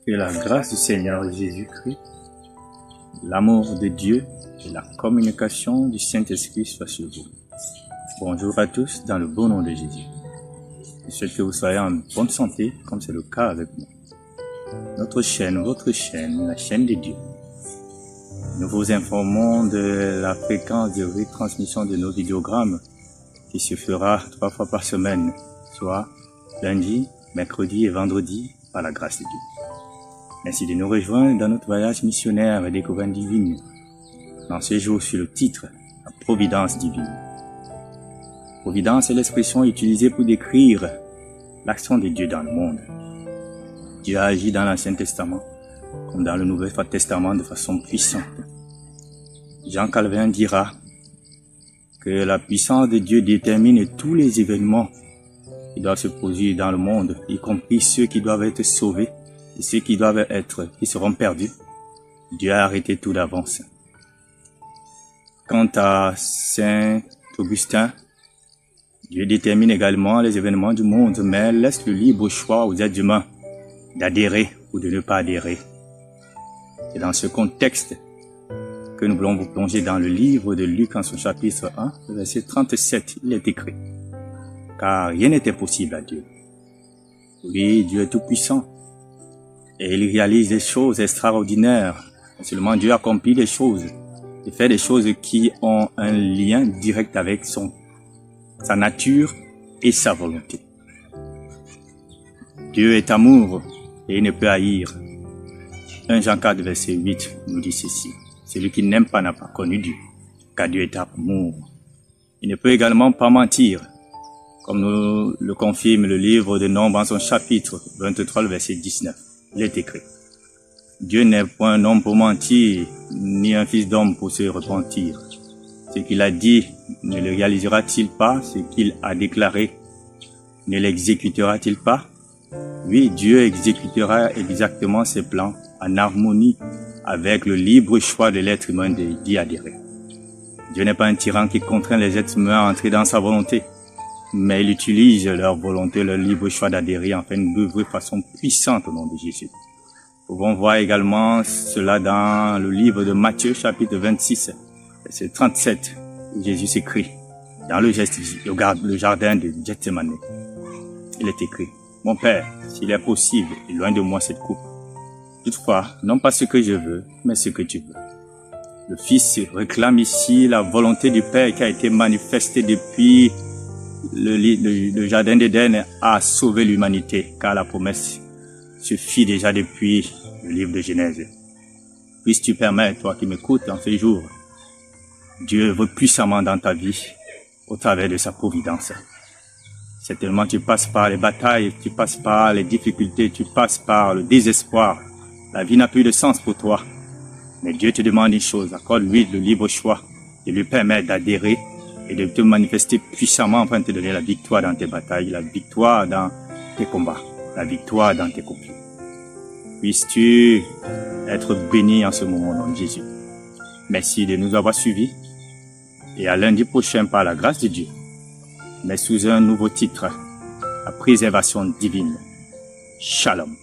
Que la grâce du Seigneur Jésus-Christ, l'amour de Dieu et la communication du Saint-Esprit soient sur vous. Bonjour à tous dans le beau nom de Jésus. Je souhaite que vous soyez en bonne santé comme c'est le cas avec nous. Notre chaîne, votre chaîne, la chaîne de Dieu. Nous vous informons de la fréquence de retransmission de nos vidéogrammes qui se fera 3 fois par semaine, soit lundi, mercredi et vendredi par la grâce de Dieu. Merci de nous rejoindre dans notre voyage missionnaire et découverte divine. Dans ce jour sur le titre, la providence divine. Providence est l'expression utilisée pour décrire l'action de Dieu dans le monde. Dieu a agi dans l'Ancien Testament comme dans le Nouveau Testament de façon puissante. Jean Calvin dira que la puissance de Dieu détermine tous les événements qui doivent se produire dans le monde, y compris ceux qui doivent être sauvés et ceux qui seront perdus. Dieu a arrêté tout d'avance. Quant à Saint Augustin, Dieu détermine également les événements du monde, mais laisse le libre choix aux êtres humains d'adhérer ou de ne pas adhérer. C'est dans ce contexte que nous voulons vous plonger dans le livre de Luc en son chapitre 1, verset 37. Il est écrit: car rien n'était possible à Dieu. Oui, Dieu est tout puissant et il réalise des choses extraordinaires. Non seulement Dieu accomplit des choses, il fait des choses qui ont un lien direct avec sa nature et sa volonté. Dieu est amour et il ne peut haïr. 1 Jean 4, verset 8 nous dit ceci: celui qui n'aime pas n'a pas connu Dieu, car Dieu est amour. Il ne peut également pas mentir, comme nous le confirme le livre de Nombres en son chapitre 23, verset 19. Il est écrit: Dieu n'est point un homme pour mentir, ni un fils d'homme pour se repentir. Ce qu'il a dit, ne le réalisera-t-il pas? Ce qu'il a déclaré, ne l'exécutera-t-il pas? Oui, Dieu exécutera exactement ses plans en harmonie avec le libre choix de l'être humain d'y adhérer. Dieu n'est pas un tyran qui contraint les êtres humains à entrer dans sa volonté, mais il utilise leur volonté, leur libre choix d'adhérer afin d'œuvrer de façon puissante au nom de Jésus. Nous pouvons voir également cela dans le livre de Matthieu, chapitre 26, verset 37, où Jésus s'écrit dans le jardin de Gethsemane. Il est écrit: mon Père, s'il est possible, éloigne de moi cette coupe. Toutefois, non pas ce que je veux, mais ce que tu veux. Le Fils réclame ici la volonté du Père qui a été manifestée depuis le jardin d'Éden à sauver l'humanité, car la promesse se fit déjà depuis le livre de Genèse. Puisses-tu permettre, toi qui m'écoutes en ce jour, Dieu œuvre puissamment dans ta vie au travers de sa providence. Certainement, tu passes par les batailles, tu passes par les difficultés, tu passes par le désespoir. La vie n'a plus de sens pour toi. Mais Dieu te demande une chose: accorde-lui le libre choix de lui permettre d'adhérer et de te manifester puissamment afin de te donner la victoire dans tes batailles, la victoire dans tes combats, la victoire dans tes conflits. Puisses-tu être béni en ce moment au nom de Jésus. Merci de nous avoir suivis et à lundi prochain par la grâce de Dieu, mais sous un nouveau titre: la préservation divine. Shalom.